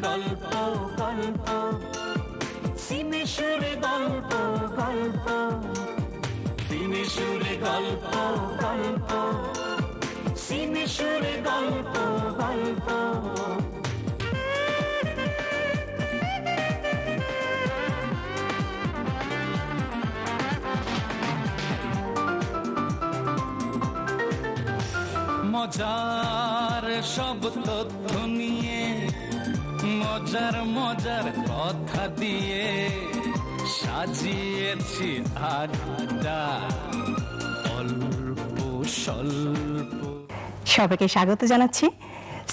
গল্প গল্প, সিনে সুরে গল্প গল্প, সিনে সুরে গল্প গল্প, সিনে সুরে গল্প গল্প। মজার সব তথ্য নিয়ে, মজার মজার কথা দিয়ে সাজিয়েছি আড্ডা অল্প স্বল্প। সবাইকে স্বাগত জানাচ্ছি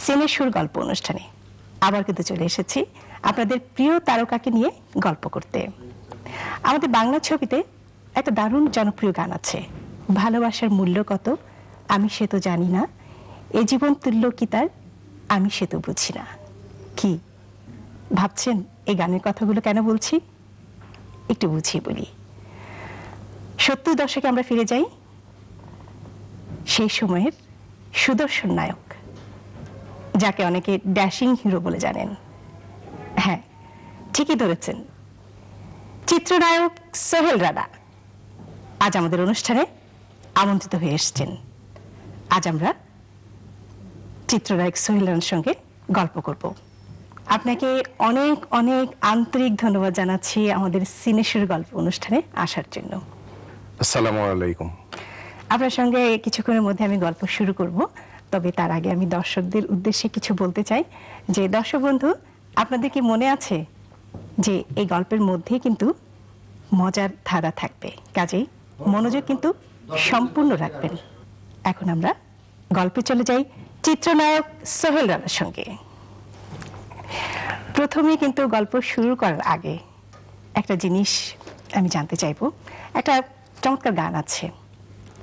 সিনে সুর গল্প অনুষ্ঠানে। আবার কিন্তু চলে এসেছি আপনাদের প্রিয় তারকাকে নিয়ে গল্প করতে। আমাদের বাংলা ছবিতে একটা দারুণ জনপ্রিয় গান আছে, ভালোবাসার মূল্য কত আমি সে তো জানি না, এ জীবন তুল্য কি তার আমি সে তো বুঝি না। কি ভাবছেন এই গানের কথাগুলো কেন বলছি? একটু বুঝিয়ে বলি। 70 দশকে আমরা ফিরে যাই, সেই সময়ের সুদর্শন নায়ক, যাকে অনেকে ড্যাশিং হিরো বলে জানেন। হ্যাঁ, ঠিকই ধরেছেন, চিত্রনায়ক সোহেল রানা আজ আমাদের অনুষ্ঠানে আমন্ত্রিত হয়ে এসেছেন। আজ আমরা চিত্রনায়ক সোহেল রানার সঙ্গে গল্প করব। আপনাকে অনেক অনেক আন্তরিক ধন্যবাদ জানাচ্ছি আমাদের সিনে সুর গল্প অনুষ্ঠানে আসার জন্য। আসসালামু আলাইকুম। আপনার সঙ্গে কিছুক্ষণের মধ্যে আমি গল্প শুরু করব, তবে তার আগে আমি দর্শকদের উদ্দেশ্যে কিছু বলতে চাই। যে দর্শক বন্ধু, আপনাদের কি মনে আছে যে এই গল্পের মধ্যে কিন্তু মজার ধারা থাকবে, কাজেই মনোযোগ কিন্তু সম্পূর্ণ রাখবেন। এখন আমরা গল্পে চলে যাই চিত্রনায়ক সোহেল রানার সঙ্গে। প্রথমে কিন্তু গল্প শুরু করার আগে একটা জিনিস আমি জানতে চাইবো। একটা চমৎকার গান আছে,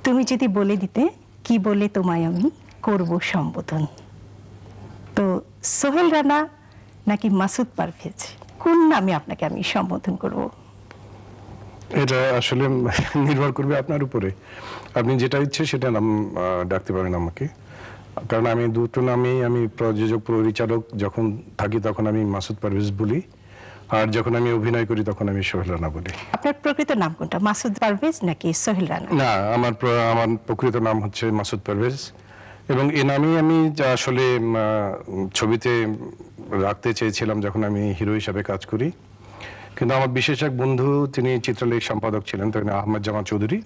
তুমি যদি বলে দিতে কি বলে তোমায় আমি করব সম্বোধন। তো সোহেল রানা নাকি মাসুদ পারভেজ, কোন নামে আপনাকে আমি সম্বোধন করব? এটা আসলে নির্ভর করবে আপনার উপরে, আপনি যেটা ইচ্ছে সেটা নাম ডাকতে পারেন আমাকে। কারণ আমি দুটো নামেই, আমি প্রযোজক পরিচালক যখন থাকি তখন আমি মাসুদ পারভেজ বলি, আর যখন আমি অভিনয় করি তখন আমি সোহেল রানা বলি। আপনার প্রকৃত নাম কোনটা, মাসুদ পারভেজ নাকি সোহেল রানা? না, আমার প্রকৃত নাম হচ্ছে মাসুদ পারভেজ, এবং এ নামেই আমি আসলে ছবিতে রাখতে চেয়েছিলাম যখন আমি হিরো হিসাবে কাজ করি। কিন্তু আমার বিশেষ এক বন্ধু, তিনি চিত্রলেখ সম্পাদক ছিলেন, তিনি আহমদ জামান চৌধুরী,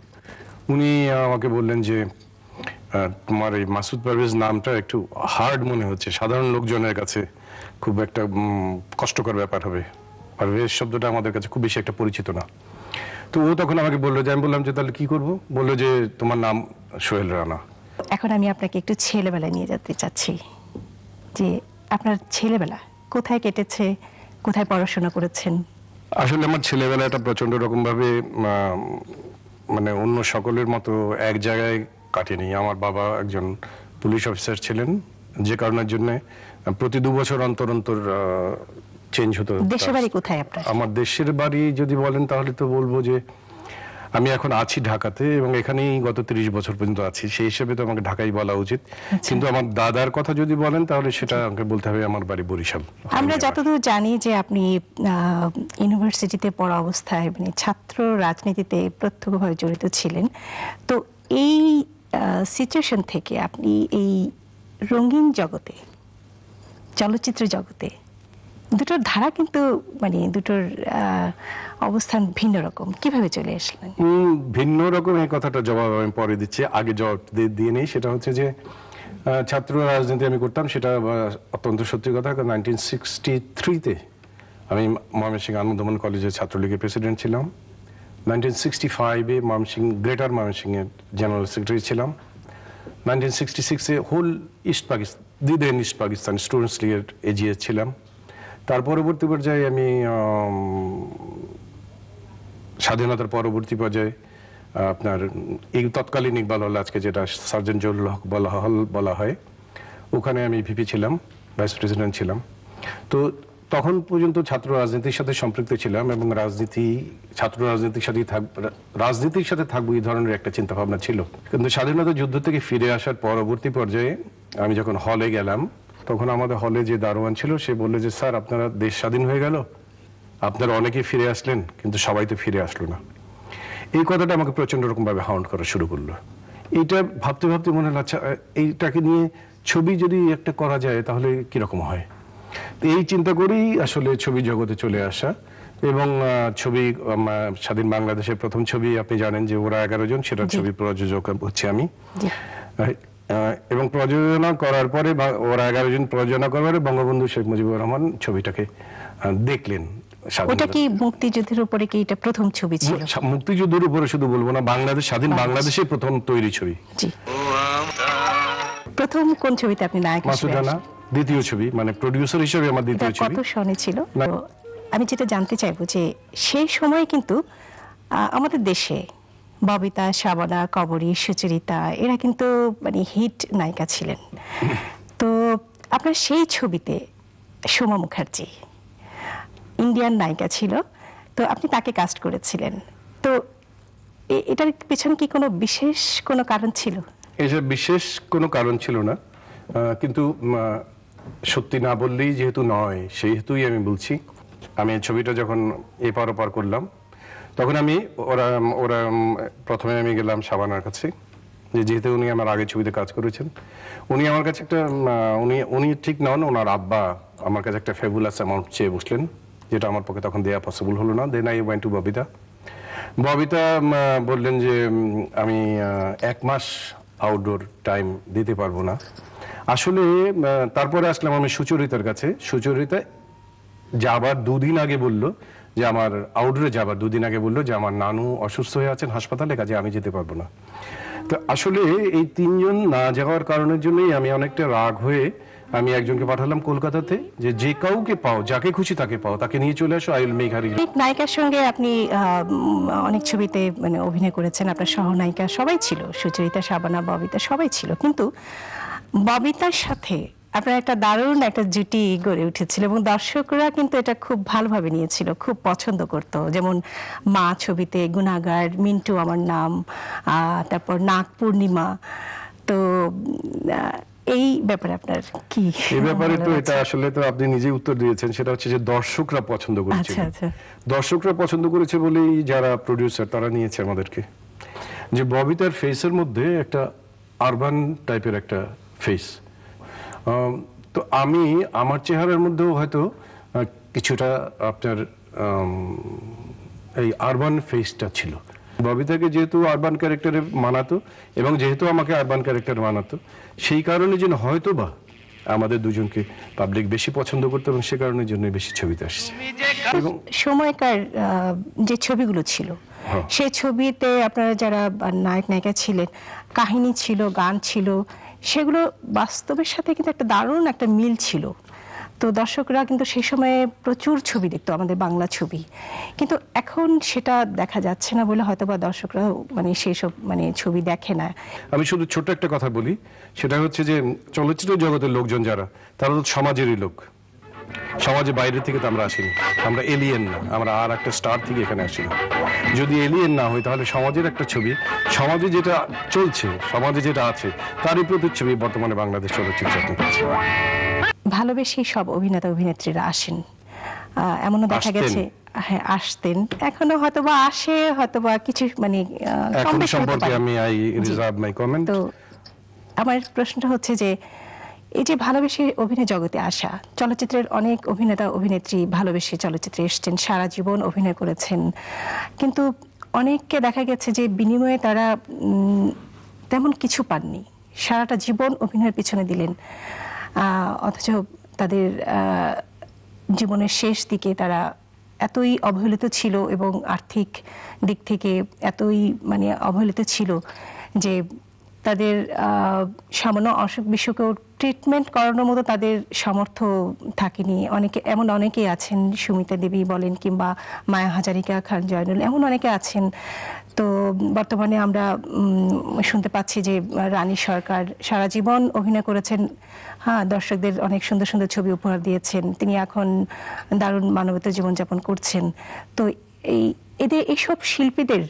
উনি আমাকে বললেন যে তোমার এই মাসুদ পারভেজ নামটা একটু হার্ড মনে হচ্ছে, সাধারণ লোকজনের কাছে খুব একটা কষ্টকর ব্যাপার হবে, পারভেজ শব্দটা আমাদের কাছে খুব বেশি একটা পরিচিত না। তো ও তখন আমাকে বললো যে, আমি বললাম যে তাহলে কি করবো? বললো যে তোমার নাম সোহেল রানা। এখন আমি আপনাকে একটু ছেলেবেলায় নিয়ে যেতে চাচ্ছি, যে আপনার ছেলেবেলা কোথায় কেটেছে, কোথায় পড়াশোনা করেছেন? আসলে আমার ছেলেবেলাটা প্রচন্ড রকম ভাবে মানে অন্য সকলের মতো এক জায়গায় কাটেনি। আমার বাবা একজন পুলিশ অফিসার ছিলেন, যে কারণের জন্য প্রতি 2 বছর অন্তর অন্তর চেঞ্জ হতো। দেশের বাড়ি কোথায় আপনার? আমার দেশের বাড়ি যদি বলেন তাহলে তো বলবো যে আমি এখন আছি ঢাকাতে, এবং এখানেই গত 30 বছর পর্যন্ত আছি, সেই হিসেবে তো আমাকে ঢাকাই বলা উচিত। কিন্তু আমার দাদার কথা যদি বলেন তাহলে সেটা আমাকে বলতে হবে আমার বাড়ি বরিশাল। আমরা যতদূর জানি যে আপনি ইউনিভার্সিটিতে পড়া অবস্থায় মানে ছাত্র রাজনীতিতে প্রত্যক্ষভাবে জড়িত ছিলেন। তো এই সিচুয়েশন থেকে আপনি এই রঙিন জগতে, চলচ্চিত্র জগতে, দুটোর ধারা কিন্তু মানে দুটোর অবস্থান ভিন্ন রকম, কিভাবে চলে আসলেন? ভিন্ন রকম এই কথাটা জবাব আমি পরে দিচ্ছি, আগে জবাব দিয়ে নেই। সেটা হচ্ছে যে ছাত্র রাজনীতি আমি করতাম, সেটা অত্যন্ত সত্যি কথা। 1963-তে আমি ময়মনসিংহ আনন্দমোহন কলেজের ছাত্রলীগের প্রেসিডেন্ট ছিলাম। 1965-এ ময়মনসিংহ গ্রেটার ময়মনসিংহের জেনারেল সেক্রেটারি ছিলাম। 1966-এ হোল ইস্ট পাকিস্তান স্টুডেন্টস লীগের এজিএস ছিলাম। তার পরবর্তী পর্যায়ে আমি স্বাধীনতার পরবর্তী পর্যায়ে আপনার এই তৎকালীন ইকবাল হল, আজকে যেটা সার্জেন্ট জহুরুল হক বলা হয়, ওখানে আমি ভিপি ছিলাম, ভাইস প্রেসিডেন্ট ছিলাম। তো তখন পর্যন্ত ছাত্র রাজনীতির সাথে সম্পৃক্ত ছিলাম, এবং ছাত্র রাজনীতির সাথে থাকবো এই ধরনের একটা চিন্তা ভাবনা ছিল। কিন্তু স্বাধীনতা যুদ্ধ থেকে ফিরে আসার পরবর্তী পর্যায়ে আমি যখন হলে গেলাম, তখন আমাদের হলে যে দারোয়ান ছিল সে বললো যে স্যার আপনারা দেশ স্বাধীন হয়ে গেল, আপনারা অনেকেই ফিরে আসলেন, কিন্তু সবাই তো ফিরে আসলো না। এই কথাটা আমাকে প্রচন্ড রকম ভাবে হাউন্ড করা শুরু করলো। এইটা ভাবতে ভাবতে মনে হলো আচ্ছা এইটাকে নিয়ে ছবি যদি একটা করা যায় তাহলে কিরকম হয়। তো এই চিন্তা করেই আসলে ছবি জগতে চলে আসা। এবং ছবি স্বাধীন বাংলাদেশের প্রথম ছবি আপনি জানেন যে ওরা 11 জন, সেটার ছবি প্রযোজক হচ্ছে আমি। এবং প্রযোজনা করার পরে ওরা 11 জন প্রযোজনা করার পরে বঙ্গবন্ধু শেখ মুজিবুর রহমান ছবিটাকে দেখলেন। ওটা কি মুক্তিযুদ্ধের উপরে কি এটা প্রথম ছবি ছিল? মুক্তিযুদ্ধের উপরে শুধু বলবো না, বাংলাদেশ স্বাধীন বাংলাদেশের প্রথম তৈরি ছবি। জি। প্রথম কোন ছবিতে আপনি নায়ক হিসেবে? মাসুদ রানা, দ্বিতীয় ছবি, মানে প্রোডিউসার হিসেবে আমার দ্বিতীয় ছবি। কত সনে ছিল? আমি যেটা জানতে চাইবো যে সেই সময় কিন্তু আমাদের দেশে ববিতা, শাবানা, কবরী, সুচরিতা এরা কিন্তু মানে হিট নায়িকা ছিলেন। তো আপনার সেই ছবিতে সোমা মুখার্জি ইন্ডিয়ান নায়িকা ছিল, তো আপনি তাকে কাস্ট করেছিলেন। তো এটার পেছনে কি কোনো বিশেষ কোনো কারণ ছিল? এসব বিশেষ কোনো কারণ ছিল না, কিন্তু সত্যি না বললেই যেহেতু নয় সেহেতুই আমি বলছি। আমি ছবিটা যখন এপার ওপার করলাম তখন আমি ওরা প্রথমে আমি গেলাম শাবানার কাছে, যেহেতু উনি আমার আগে ছবিতে কাজ করেছেন। উনি আমার কাছে একটা উনি ঠিক নন, ওনার আব্বা আমার কাছে একটা ফেবুলাস অ্যামাউন্ট চেয়ে বসলেন, যেটা আমার পক্ষে তখন দেওয়া পসিবল হলো না। Then I went to Babita. Babita বললেন যে আমি 1 মাস আউটডোর টাইম দিতে পারবো না। আসলে তারপরে আসলাম আমি সুচরিতার কাছে। সুচরিতা যাবার 2 দিন আগে বললো যে আমার আউটডোরে যাবার 2 দিন আগে বললো যে আমার নানু অসুস্থ হয়ে আছেন হাসপাতালে, কাজে আমি যেতে পারবো না। তো আসলে এই 3 জন না যাওয়ার কারণের জন্যই আমি অনেকটা রাগ হয়ে আমি একজনকে পাঠালাম কলকাতাতে, যে কাউকে পাও, যাকে খুশি তাকে পাও, তাকে নিয়ে চলে আসো, আই উইল মেক হার। নায়িকার সঙ্গে আপনি অনেক ছবিতে মানে অভিনয় করেছেন, আপনার সহনায়িকা সবাই ছিল, সুচরিতা, শাবানা, ববিতা সবাই ছিল, কিন্তু ববিতার সাথে আপনার একটা দারুণ একটা জুটি গড়ে উঠেছিল এবং দর্শকরা কিন্তু এটা খুব ভালোভাবে নিয়েছিল, খুব পছন্দ করত। যেমন মা ছবিতে গুনাগার, মিন্টু আমার নাম, তারপর নাগ পূর্ণিমা। তো এই ব্যাপারে আপনার কি? এই ব্যাপারে তো এটা আসলে তো আপনি নিজেই উত্তর দিয়েছেন, সেটা হচ্ছে যে দর্শকরা পছন্দ করেছে। দর্শকরা পছন্দ করেছে বলেই যারা প্রোডিউসার তারা নিয়েছে আমাদেরকে। যে ববিতার ফেসের মধ্যে একটা আরবান টাইপের একটা ফেস, তো আমি আমার চেহারার মধ্যেও হয়তো কিছুটা আপনার এই আরবান ফেসটা ছিল। ববিতাকে যেহেতু আরবান ক্যারেক্টারে মানাতো এবং যেহেতু আমাকে আরবান ক্যারেক্টার মানাতো, সেই কারণে যেন হয়তো বা আমাদের দুজনকে পাবলিক বেশি পছন্দ করতো এবং সে কারণের জন্য বেশি ছবিতে আসছে। এবং সময়কার যে ছবিগুলো ছিল সেই ছবিতে আপনারা যারা নায়ক নায়িকা ছিলেন, কাহিনী ছিল, গান ছিল, সেগুলো বাস্তবের সাথে কিন্তু একটা দারুণ একটা মিল ছিল। তো দর্শকরা কিন্তু সেই সময়ে প্রচুর ছবি দেখতো, আমাদের বাংলা ছবি, কিন্তু এখন সেটা দেখা যাচ্ছে না বলে হয়তো বা দর্শকরা মানে সেই সব মানে ছবি দেখে না। আমি শুধু ছোট একটা কথা বলি, সেটা হচ্ছে যে চলচ্চিত্র জগতের লোকজন যারা, তারা তো সমাজেরই লোক, সমাজের বাইরে থেকে তো আমরা আসিনি, আমরা এলিয়েন না, আমরা আর একটা স্টার থেকে এখানে আসিনি। যদি এলিয়েন না হই তাহলে সমাজের একটা ছবি, সমাজে যেটা চলছে, সমাজে যেটা আছে তারই প্রতিচ্ছবি বর্তমানে বাংলাদেশ চলচ্চিত্র করছে। ভালোবেসে সব অভিনেতা অভিনেত্রীরা আসেন, এমনও দেখা গেছে। হ্যাঁ, আসতেন, এখনো হয়তোবা আসে, হয়তোবা কিছু মানে কম বেশি হতে পারে। আমি আই রিজার্ভ মাই কমেন্ট। তো আমার প্রশ্নটা হচ্ছে যে এই যে ভালোবেসে অভিনয় জগতে আসা, চলচ্চিত্রের অনেক অভিনেতা অভিনেত্রী ভালোবেসে চলচ্চিত্রে এসেছেন, সারা জীবন অভিনয় করেছেন, কিন্তু অনেককে দেখা গেছে যে বিনিময়ে তারা তেমন কিছু পাননি, সারাটা জীবন অভিনয়ের পিছনে দিলেন, অথচ তাদের জীবনের শেষ দিকে তারা এতই অবহেলিত ছিল এবং আর্থিক দিক থেকে এতই মানে অবহেলিত ছিল যে তাদের সামান্য অসুখ বিসুখেও ট্রিটমেন্ট করানোর মতো তাদের সামর্থ্য থাকেনি। অনেকেই আছেন, সুমিতা দেবী বলেন কিংবা মায়া হাজারিকা, খান জয়নুল, এমন অনেকে আছেন। তো বর্তমানে আমরা শুনতে পাচ্ছি যে রানী সরকার সারা জীবন অভিনয় করেছেন, হ্যাঁ, দর্শকদের অনেক সুন্দর সুন্দর ছবি উপহার দিয়েছেন, তিনি এখন দারুণ মানবতা জীবনযাপন করছেন। তো এইসব শিল্পীদের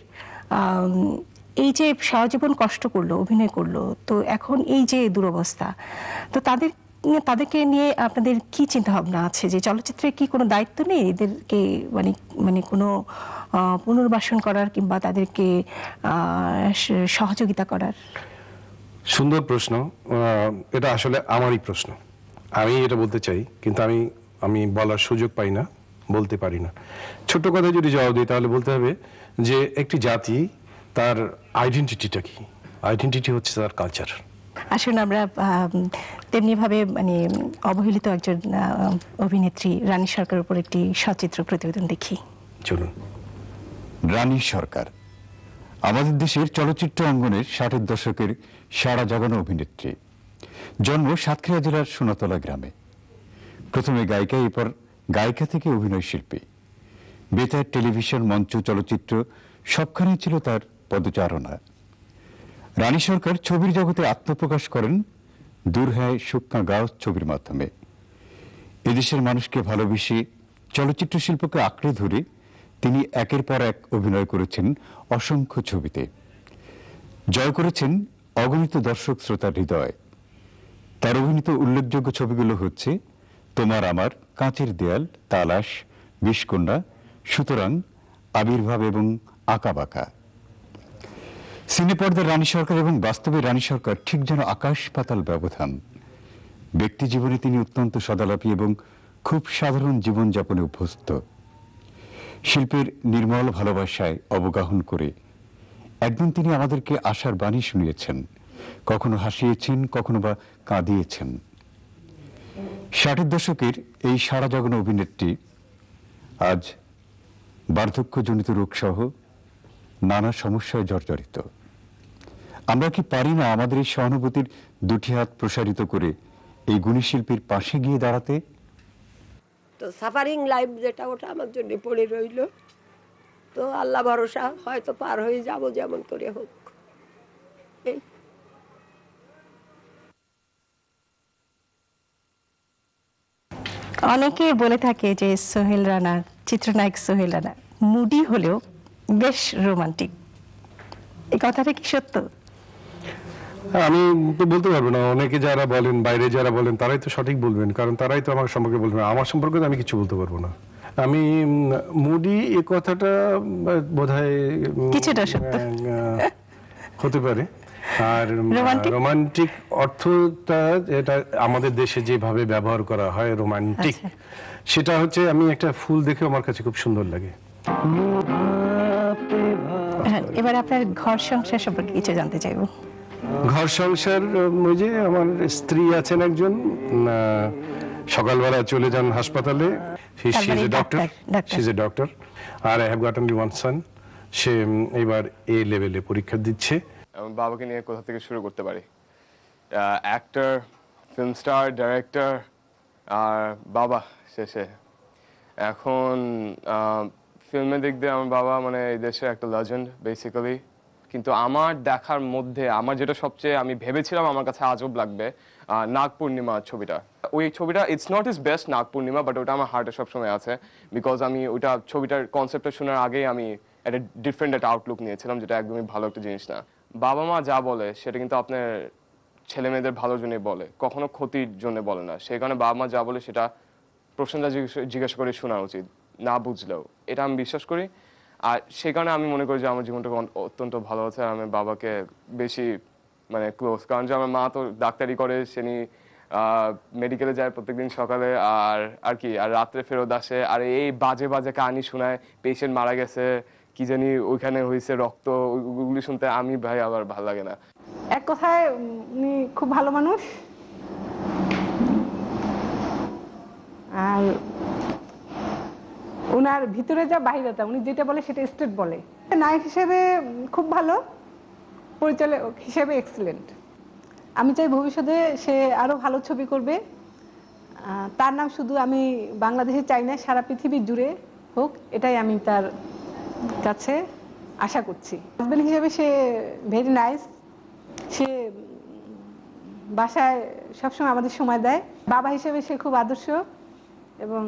এই যে সারা জীবন কষ্ট করলো, অভিনয় করলো, তো এখন এই যে দুরবস্থা, তো তাদের তাদেরকে নিয়ে আপনাদের কি চিন্তা ভাবনা আছে, যে চলচ্চিত্রে কি কোনো দায়িত্ব নেই এদেরকে মানে মানে কোনো পুনর্বাসন করার কিংবা তাদেরকে সহযোগিতা করার? সুন্দর প্রশ্ন। এটা আসলে আমারই প্রশ্ন, আমি এটা বলতে চাই, কিন্তু আমি বলার সুযোগ পাই না, বলতে পারি না। ছোট্ট কথায় যদি জবাব দিই তাহলে বলতে হবে যে একটি জাতি তার আইডেন্টিটিটা কি? আইডেন্টিটি হচ্ছে তার কালচার। আসলে আমরা তেমনি ভাবে মানে অবহেলিত একজন অভিনেত্রী রানী সরকার উপর একটি সচিত্র প্রতিবেদন দেখি। চলুন। রানী সরকার আমাদের দেশের চলচ্চিত্র অঙ্গনের 60-এর দশকের সারা জাগানো অভিনেত্রী। জন্ম সাতক্ষীরা জেলার সোনাতলা গ্রামে। প্রথমে গায়িকা, এরপর গায়িকা থেকে অভিনয় শিল্পী। বেতার, টেলিভিশন, মঞ্চ, চলচ্চিত্র সবখানেই ছিল তার পদচারণা। রানী সরকার ছবির জগতে আত্মপ্রকাশ করেন দূর হ্যায় শুকনা গাঁও ছবির মাধ্যমে। এদেশের মানুষকে ভালোবেসে চলচ্চিত্র শিল্পকে আঁকড়ে ধরে তিনি একের পর এক অভিনয় করেছেন অসংখ্য ছবিতে। জয় করেছেন অগণিত দর্শক শ্রোতার হৃদয়। তার অভিনীত উল্লেখযোগ্য ছবিগুলো হচ্ছে তোমার আমার, কাঁচের দেয়াল, তালাশ, বিষকন্যা, সুতরাং, আবির্ভাব এবং আঁকাবাঁকা। সিনেপর্দার রানী সরকার এবং বাস্তবে রানী সরকার ঠিক যেন আকাশ পাতাল ব্যবধান। ব্যক্তি জীবনে তিনি অত্যন্ত সদালাপী এবং খুব সাধারণ জীবনযাপনে অভ্যস্ত। শিল্পের নির্মল ভালোবাসায় অবগাহন করে একদিন তিনি আমাদেরকে আশার বাণী শুনিয়েছেন, কখনো হাসিয়েছেন, কখনো বা কাঁদিয়েছেন। 60-এর দশকের এই সারা জাগানো অভিনেত্রী আজ বার্ধক্যজনিত রোগসহ নানা সমস্যায় জর্জরিত। আমরা কি পারি না আমাদের এই সহানুভূতির দুটি হাত প্রসারিত করে এই গুণী শিল্পীর পাশে গিয়ে দাঁড়াতে? তো সাফারিং লাইফ যেটা, ওটা আমার জন্য পড়ে রইল। তো আল্লাহ ভরসা, হয়তো পার হয়ে যাব যেমন করে হোক। এই অনেকে বলে থাকে যে সোহেল রানা, চিত্রনায়ক সোহেল রানা মুডি হলেও বেশ রোমান্টিক। এই কথাটা কি সত্য? আমি তো বলতে পারবো না। অনেকে যারা বলেন, বাইরে যারা বলেন, তারাই তো সঠিক বলবেন, কারণ তারাই তো আমার সম্পর্কে বলবেন। আমার সম্পর্কে তো আমি কিছু বলতে পারবো না। আমি মুডি, এ কথাটা বোধহয় কিছুটা সত্য হতে পারে। আর রোমান্টিক অর্থটা, এটা আমাদের দেশে যেভাবে ব্যবহার করা হয় রোমান্টিক, সেটা হচ্ছে আমি একটা ফুল দেখে আমার কাছে খুব সুন্দর লাগে। এবার আপনার ঘর সংসার সম্পর্কে কিছু জানতে চাইবো। ঘর সংসার, ওই যে আমার স্ত্রী আছেন একজন, সকালবেলা চলে যান হাসপাতালে, শি ইজ এ ডক্টর। আর I have got only one son, সে এবার এ লেভেলে পরীক্ষা দিচ্ছে। বাবাকে নিয়ে কোথা থেকে শুরু করতে পারি? অ্যাক্টর, ফিল্ম স্টার, ডাইরেক্টর, আর বাবা শেষে। এখন ফিল্মে দিক দিয়ে আমার বাবা মানে এই দেশের একটা লেজেন্ড বেসিক্যালি। কিন্তু আমার দেখার মধ্যে আমার যেটা সবচেয়ে আমি ভেবেছিলাম আমার কাছে আজব লাগবে, নাগ পূর্ণিমা ছবিটা। ওই ছবিটা it's not is best Nag Purnima, but ওটা আমার হার্টে সবসময় আছে। বিকজ আমি ওইটা ছবিটার কনসেপ্টটা শোনার আগেই আমি একটা ডিফারেন্ট একটা আউটলুক নিয়েছিলাম, যেটা একদমই ভালো একটা জিনিস না। বাবা মা যা বলে সেটা কিন্তু আপনার ছেলে মেয়েদের ভালোর জন্যই বলে, কখনো ক্ষতির জন্য বলে না। সেই কারণে বাবা মা যা বলে সেটা প্রশ্নটা জিজ্ঞাসা করে শোনা উচিত, না বুঝলেও। এটা আমি বিশ্বাস করি। আর সেই কারণে আমি মনে করি যে আমার জীবনটা অত্যন্ত ভালো আছে। আমি বাবাকে বেশি মানে ক্লোজ, কারণ যে আমার মা তো ডাক্তারি করে, সেনি মেডিকেলে যায় প্রত্যেকদিন সকালে, আর কি আর রাত্রে ফেরত আসে, আর এই বাজে বাজে কাহিনী শোনায়, পেশেন্ট মারা গেছে, কি জানি ওইখানে হয়েছে, রক্ত, ওইগুলি শুনতে আমি ভাই আবার ভালো লাগে না। এক কথায় উনি খুব ভালো মানুষ। আর ওনার ভিতরে যা বাহিরে তা, উনি যেটা বলে সেটা স্ট্রেট বলে। নায়ক হিসেবে খুব ভালো, পরিচালক হিসেবে এক্সিলেন্ট। আমি চাই ভবিষ্যতে সে আরো ভালো ছবি করবে। তার নাম শুধু আমি বাংলাদেশে চাই না, সারা পৃথিবী জুড়ে হোক, এটাই আমি তার কাছে আশা করছি। হাজবেন্ড হিসেবে সে ভেরি নাইস। সে বাসায় সবসময় আমাদের সময় দেয়। বাবা হিসেবে সে খুব আদর্শ, এবং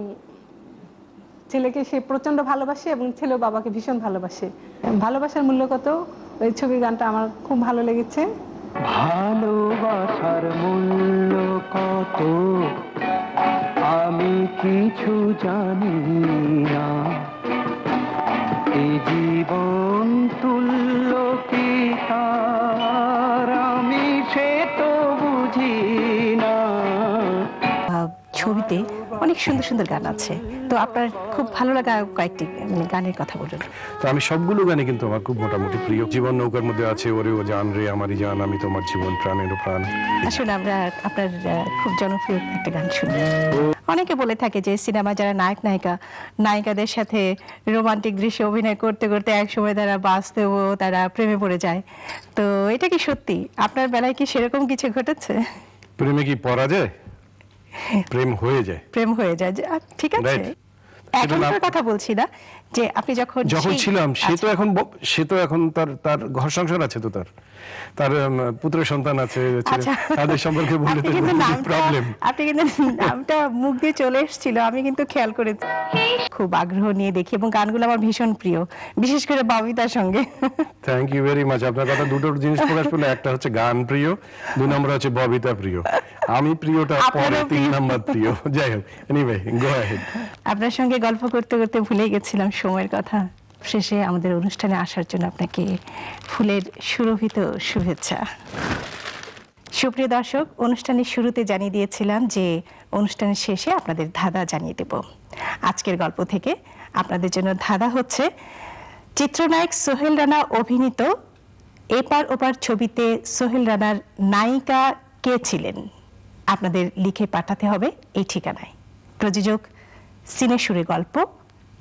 ছেলেকে সে প্রচন্ড ভালোবাসে, এবং ছেলেও বাবাকে ভীষণ ভালোবাসে। ভালোবাসার মূল্য কত, ওই ছবির গানটা আমার খুব ভালো লেগেছে। ভালোবাসার মূল্য কত আমি কিছু জানি না, এই জীবন তুল্য কি তার আমি সে তো বুঝি না। ছবিতে অনেক সুন্দর সুন্দর গান আছে, তো আপনার খুব ভালো লাগা কয়েকটি গানের কথা বলুন। তো আমি সবগুলো গানে কিন্তু আমার খুব মোটামুটি প্রিয়। জীবন নৌকার মধ্যে আছে ওরে ও জান রে আমারই জান, আমি তোমার জীবন প্রাণেরও প্রাণ। আসলে আমরা আপনার খুব জনপ্রিয় একটা গান শুনি। অনেকে বলে থাকে যে সিনেমা যারা নায়ক নায়িকাদের সাথে রোমান্টিক দৃশ্যে অভিনয় করতে করতে একসময় তারা বাস্তব তারা প্রেমে পড়ে যায়, তো এটা কি সত্যি? আপনার বেলায় কি সেরকম কিছু ঘটেছে? প্রেমে কি পড়া যায়? প্রেম হয়ে যায়। প্রেম হয়ে যায়, ঠিক আছে। এখনকার কথা বলছি না, যে আপনি যখন ছিলাম সে তো এখন তার ঘর সংসার আছে, তো তার পুত্র সন্তান আছে, তাদের সম্পর্কে বললে তো প্রবলেম। আপনি কিন্তু নামটা মুখ দিয়ে চলে এসেছিল, আমি কিন্তু খেয়াল করেছি, খুব আগ্রহ নিয়ে দেখি এবং গানগুলো আমার ভীষণ প্রিয়, বিশেষ করে ববিতার সঙ্গে। Thank you very much. আপনার কথা দুটো জিনিস প্রকাশ করলে, একটা হচ্ছে গান প্রিয়, 2 নম্বর হচ্ছে ববিতা প্রিয়। আমি প্রিয়টা পরে, 3 নম্বর প্রিয়। যাই হোক, এনিওয়ে গো অ্যাহেড। আপনার সঙ্গে গল্প করতে করতে ভুলে গেছিলাম সময়ের কথা। শেষে আমাদের অনুষ্ঠানে আসার জন্য আপনাকে ফুলের সুরভিত শুভেচ্ছা। সুপ্রিয় দর্শক, অনুষ্ঠানের শুরুতে জানিয়ে দিয়েছিলাম যে অনুষ্ঠানের শেষে আপনাদের ধাঁধা জানিয়ে দেব। আজকের গল্প থেকে আপনাদের জন্য ধাঁধা হচ্ছে, চিত্রনায়ক সোহেল রানা অভিনীত এপার ওপার ছবিতে সোহেল রানার নায়িকা কে ছিলেন? আপনাদের লিখে পাঠাতে হবে এই ঠিকানায়। প্রযোজক সিনেসুরে গল্প,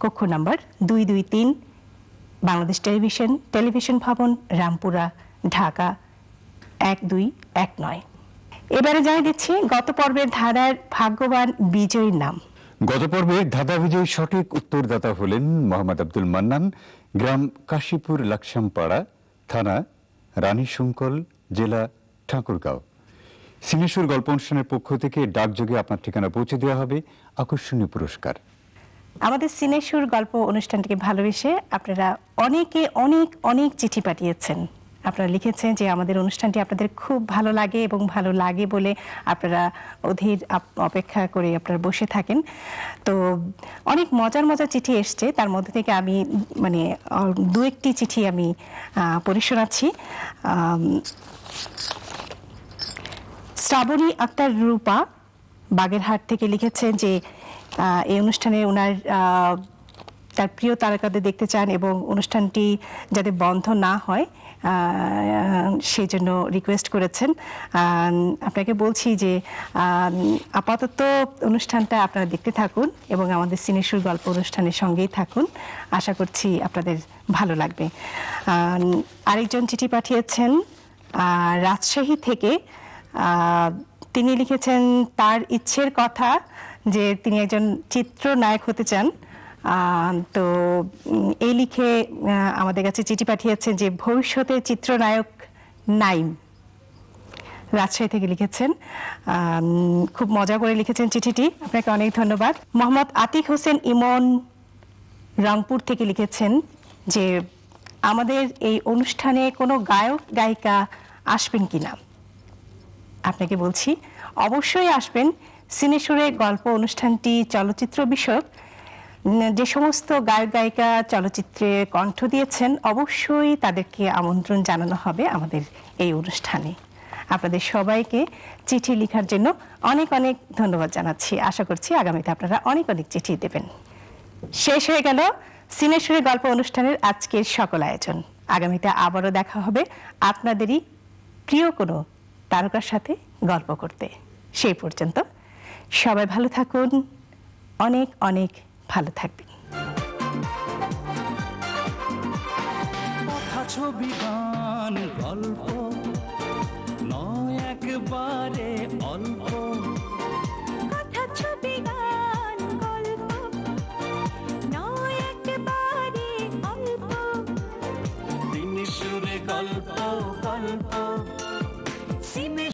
কক্ষ নম্বর 223, বাংলাদেশ টেলিভিশন ভবন, রামপুরা, ঢাকা 1219। এবারে জানিয়ে দিচ্ছি গত পর্বের ধাঁধার ভাগ্যবান বিজয়ীর নাম। গত পর্বে ধাঁধা বিজয়ী সঠিক উত্তরদাতা হলেন মোহাম্মদ আব্দুল মান্নান, গ্রাম কাশীপুর লাকসামপাড়া, থানা রানীশঙ্কল, জেলা ঠাকুরগাঁও। সিনেসুর গল্প অনুষ্ঠানের পক্ষ থেকে ডাকযোগে আপনার ঠিকানা পৌঁছে দেওয়া হবে আকর্ষণীয় পুরস্কার। আমাদের সিনেসুর গল্প অনুষ্ঠানটিকে ভালোবেসে আপনারা অনেকে অনেক অনেক চিঠি পাঠিয়েছেন। আপনারা লিখেছেন যে আমাদের অনুষ্ঠানটি আপনাদের খুব ভালো লাগে এবং ভালো লাগে বলে আপনারা অধীর অপেক্ষা করে আপনারা বসে থাকেন। তো অনেক মজার মজার চিঠি এসছে, তার মধ্যে থেকে আমি দু একটি চিঠি আমি পড়ে শোনাচ্ছি। শ্রাবণী আক্তার রূপা বাগেরহাট থেকে লিখেছেন যে এই অনুষ্ঠানে ওনার তার প্রিয় তারকাদের দেখতে চান এবং অনুষ্ঠানটি যাতে বন্ধ না হয় সেই জন্য রিকোয়েস্ট করেছেন। আপনাকে বলছি যে আপাতত অনুষ্ঠানটা আপনারা দেখতে থাকুন এবং আমাদের সিনেসুর গল্প অনুষ্ঠানের সঙ্গেই থাকুন, আশা করছি আপনাদের ভালো লাগবে। আরেকজন চিঠি পাঠিয়েছেন রাজশাহী থেকে। তিনি লিখেছেন তার ইচ্ছের কথা যে তিনি একজন চিত্রনায়ক হতে চান। তো এই লিখে আমাদের কাছে চিঠি পাঠিয়েছেন যে ভবিষ্যতে চিত্রনায়ক নাইম, রাজশাহী থেকে লিখেছেন। খুব মজা করে লিখেছেন চিঠিটি, আপনাকে অনেক ধন্যবাদ। মোহাম্মদ আতিক হোসেন ইমন রংপুর থেকে লিখেছেন যে আমাদের এই অনুষ্ঠানে কোনো গায়ক গায়িকা আসবেন কিনা। আপনাকে বলছি অবশ্যই আসবেন। সিনেসুরে গল্প অনুষ্ঠানটি চলচ্চিত্র বিষয়ক, যে সমস্ত গায়ক গায়িকা চলচ্চিত্রে কণ্ঠ দিয়েছেন অবশ্যই তাদেরকে আমন্ত্রণ জানানো হবে আমাদের এই অনুষ্ঠানে। আপনাদের সবাইকে চিঠি লেখার জন্য অনেক অনেক ধন্যবাদ জানাচ্ছি। আশা করছি আগামীতে আপনারা অনেক অনেক চিঠি দেবেন। শেষ হয়ে গেল সিনেসুরে গল্প অনুষ্ঠানের আজকের সকল আয়োজন। আগামীতে আবারও দেখা হবে আপনাদেরই প্রিয় কোনো তারকার সাথে গল্প করতে। সেই পর্যন্ত সবাই ভালো থাকুন, অনেক অনেক ভালো থাকবেন। কথা, ছবি, গান, গল্প নয় একবারে অল্প।